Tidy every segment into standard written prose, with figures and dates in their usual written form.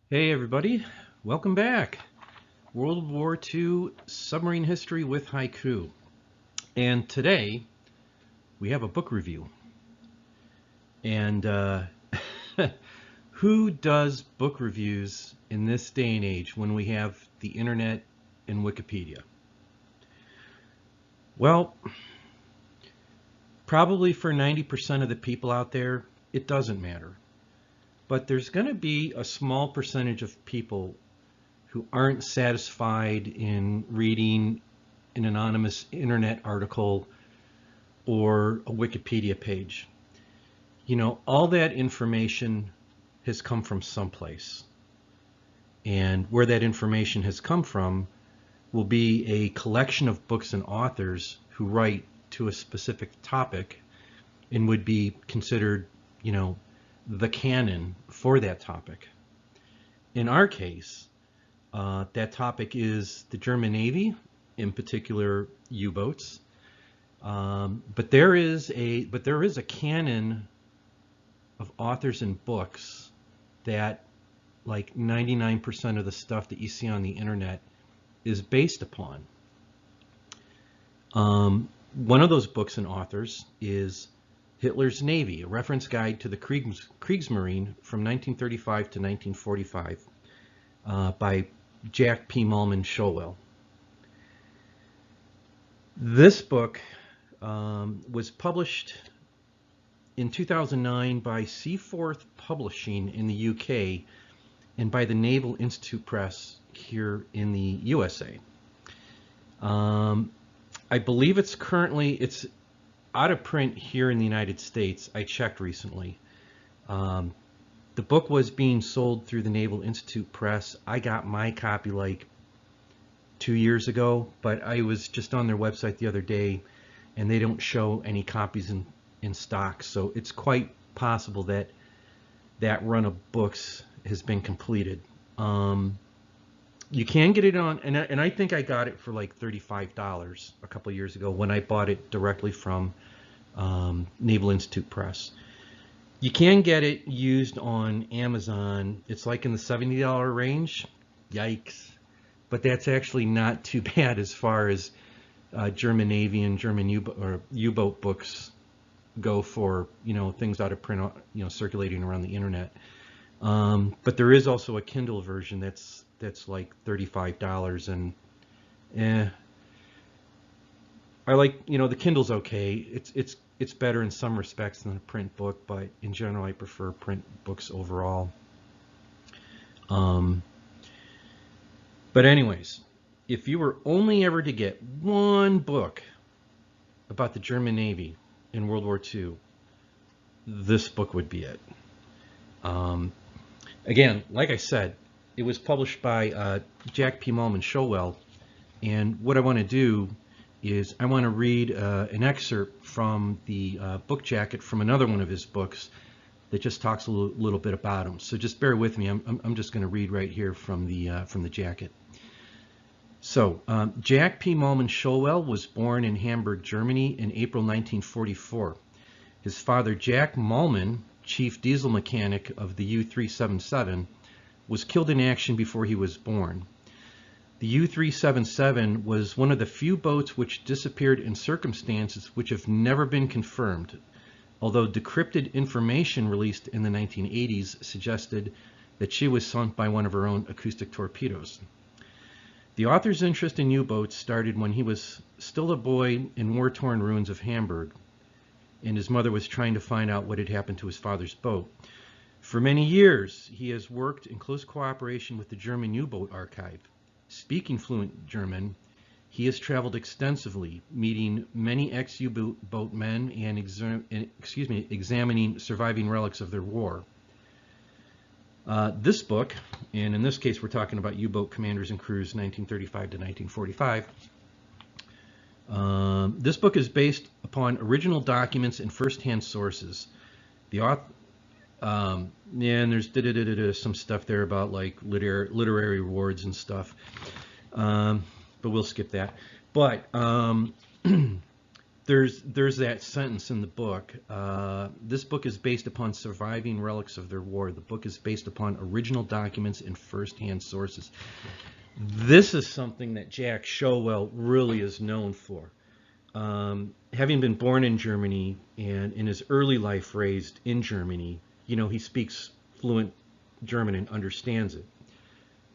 Hey everybody, welcome back. World War II submarine history with haiku. And today we have a book review. And who does book reviews in this day and age when we have the internet and Wikipedia? Well, probably for 90% of the people out there, it doesn't matter. But there's going to be a small percentage of people who aren't satisfied in reading an anonymous internet article or a Wikipedia page. You know, all that information has come from someplace. And where that information has come from will be a collection of books and authors who write to a specific topic and would be considered, the canon for that topic. In our case, that topic is the German Navy, in particular U-boats. But there is a canon of authors and books that, like 99% of the stuff that you see on the internet, is based upon. One of those books and authors is Hitler's Navy, a reference guide to the Kriegsmarine from 1935 to 1945 by Jack P. Mallmann Showell. This book was published in 2009 by Seaforth Publishing in the UK and by the Naval Institute Press here in the USA. I believe it's out of print here in the United States. I checked recently. The book was being sold through the Naval Institute Press. I got my copy like 2 years ago, but I was just on their website the other day and they don't show any copies in stock. So it's quite possible that that run of books has been completed. You can get it on, and I think I got it for like $35 a couple years ago when I bought it directly from Naval Institute Press. You can get it used on Amazon. It's like in the $70 range. Yikes. But that's actually not too bad as far as German Navy and German U-boat books go for, things out of print, circulating around the internet. But there is also a Kindle version that's like $35, and I like, the Kindle's okay. It's better in some respects than a print book, but in general I prefer print books overall. But anyways, if you were only ever to get one book about the German Navy in World War II, this book would be it. Again, like I said, it was published by Jack P. Mallmann Showell, and what I want to do is I want to read an excerpt from the book jacket from another one of his books that just talks a little bit about him. So just bear with me. I'm just going to read right here from the jacket. So Jack P. Mallmann Showell was born in Hamburg, Germany in April 1944. His father, Jack Mallmann, chief diesel mechanic of the U-377, was killed in action before he was born. The U-377 was one of the few boats which disappeared in circumstances which have never been confirmed, although decrypted information released in the 1980s suggested that she was sunk by one of her own acoustic torpedoes. The author's interest in U-boats started when he was still a boy in war-torn ruins of Hamburg, and his mother was trying to find out what had happened to his father's boat. For many years, he has worked in close cooperation with the German U-boat archive. Speaking fluent German, he has traveled extensively, meeting many ex-U-boat men and examining surviving relics of their war. This book, and in this case we're talking about U-boat commanders and crews 1935 to 1945, this book is based upon original documents and first-hand sources. The author, and there's some stuff there about like literary awards and stuff, but we'll skip that. But there's that sentence in the book. This book is based upon surviving relics of their war. The book is based upon original documents and first-hand sources. This is something that Jack Showell really is known for. Having been born in Germany and in his early life raised in Germany, he speaks fluent German and understands it.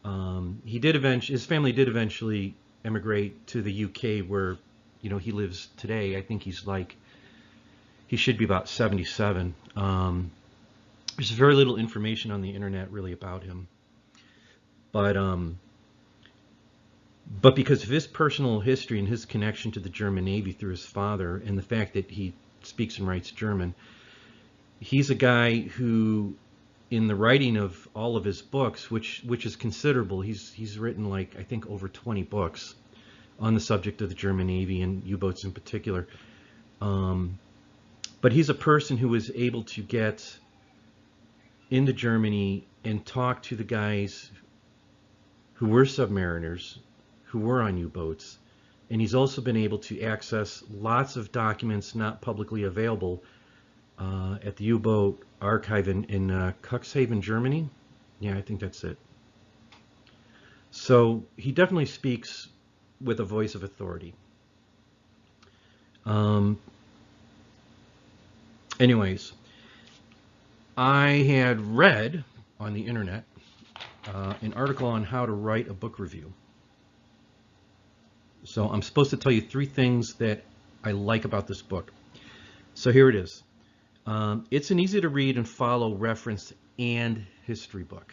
His family did eventually emigrate to the UK, where he lives today. I think he should be about 77. There's very little information on the internet really about him, but because of his personal history and his connection to the German Navy through his father, and the fact that he speaks and writes German, he's a guy who, in the writing of all of his books, which is considerable, he's written I think over 20 books on the subject of the German Navy and U-boats in particular. But he's a person who was able to get into Germany and talk to the guys who were submariners, who were on U-boats, and he's also been able to access lots of documents not publicly available at the U-boat archive in Cuxhaven, Germany. Yeah, I think that's it. So he definitely speaks with a voice of authority. Anyways, I had read on the internet an article on how to write a book review. So I'm supposed to tell you 3 things that I like about this book. So here it is. It's an easy to read and follow reference and history book.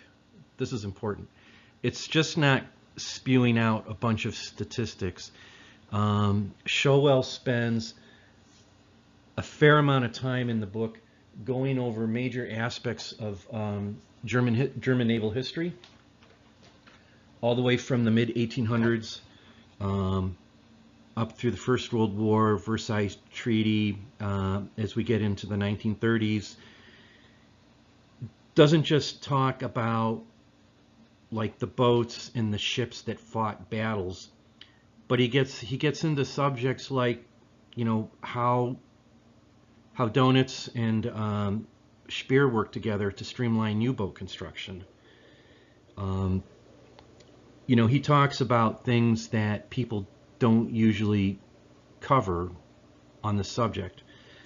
This is important. It's just not spewing out a bunch of statistics. Showell spends a fair amount of time in the book going over major aspects of German naval history, all the way from the mid-1800s up through the First World War, Versailles Treaty, as we get into the 1930s. Doesn't just talk about the boats and the ships that fought battles, but he gets into subjects like how Donitz and Speer work together to streamline U-boat construction. He talks about things that people don't usually cover on the subject.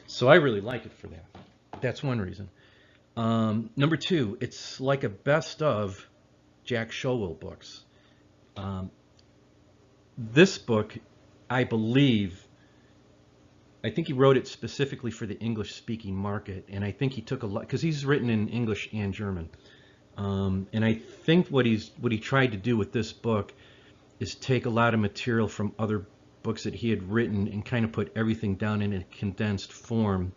So I really like it for that. That's one reason. Number 2, it's like a best of Jack Showell books. This book, I think he wrote it specifically for the English-speaking market, and I think he took a lot, because he's written in English and German. And I think what he tried to do with this book is take a lot of material from other books that he had written and kind of put everything down in a condensed form,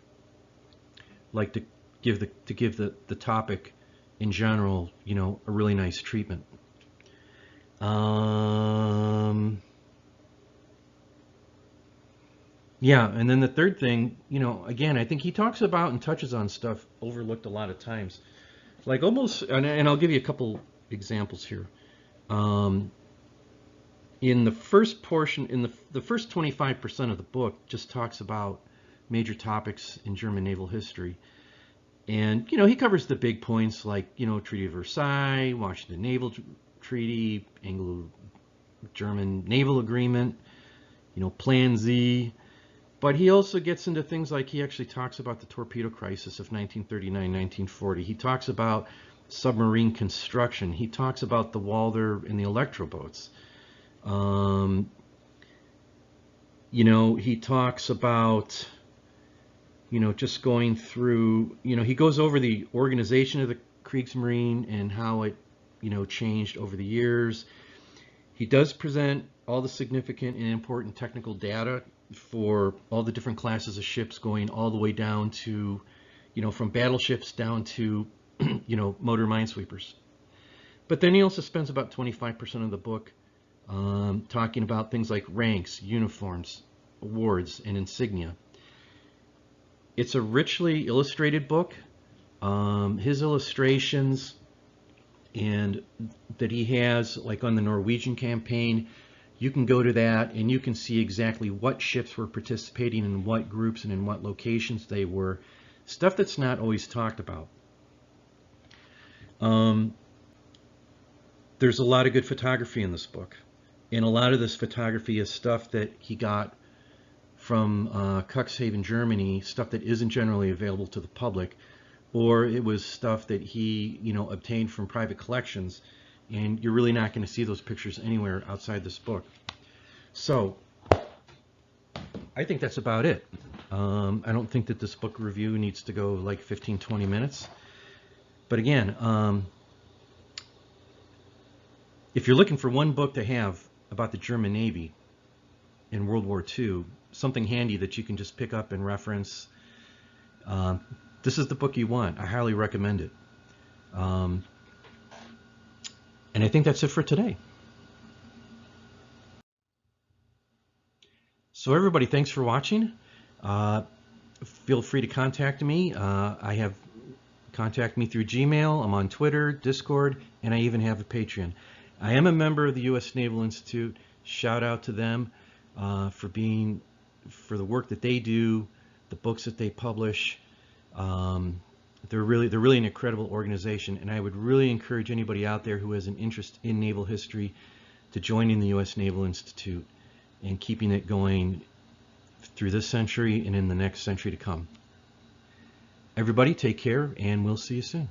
to give the topic in general, a really nice treatment. Yeah, and then the third thing, again, I think he talks about and touches on stuff overlooked a lot of times. Almost, and I'll give you a couple examples here. In the first portion, in the first 25% of the book, just talks about major topics in German naval history. And, he covers the big points like, Treaty of Versailles, Washington Naval Treaty, Anglo-German Naval Agreement, Plan Z. But he also gets into things like, he actually talks about the torpedo crisis of 1939-1940. He talks about submarine construction. He talks about the Walther and the Electro boats. He talks about, just going through, he goes over the organization of the Kriegsmarine and how it, changed over the years. He does present all the significant and important technical data for all the different classes of ships, going all the way down to, from battleships down to, motor minesweepers. But then he also spends about 25% of the book talking about things like ranks, uniforms, awards, and insignia. It's a richly illustrated book. His illustrations and that he has, like on the Norwegian campaign, You can go to that and you can see exactly what ships were participating in what groups and in what locations they were. Stuff that's not always talked about. There's a lot of good photography in this book. And a lot of this photography is stuff that he got from Cuxhaven, Germany, stuff that isn't generally available to the public, or it was stuff that he, obtained from private collections, and you're really not going to see those pictures anywhere outside this book. So I think that's about it. I don't think that this book review needs to go like 15-20 minutes. But again, if you're looking for one book to have about the German Navy in World War II, something handy that you can just pick up and reference, this is the book you want. I highly recommend it. And I think that's it for today. So everybody, thanks for watching. Feel free to contact me. Contact me through Gmail. I'm on Twitter, Discord, and I even have a Patreon. I am a member of the U.S. Naval Institute. Shout out to them for the work that they do, the books that they publish. They're really an incredible organization, and I would really encourage anybody out there who has an interest in naval history to join in the U.S. Naval Institute and keeping it going through this century and in the next century to come. Everybody, take care, and we'll see you soon.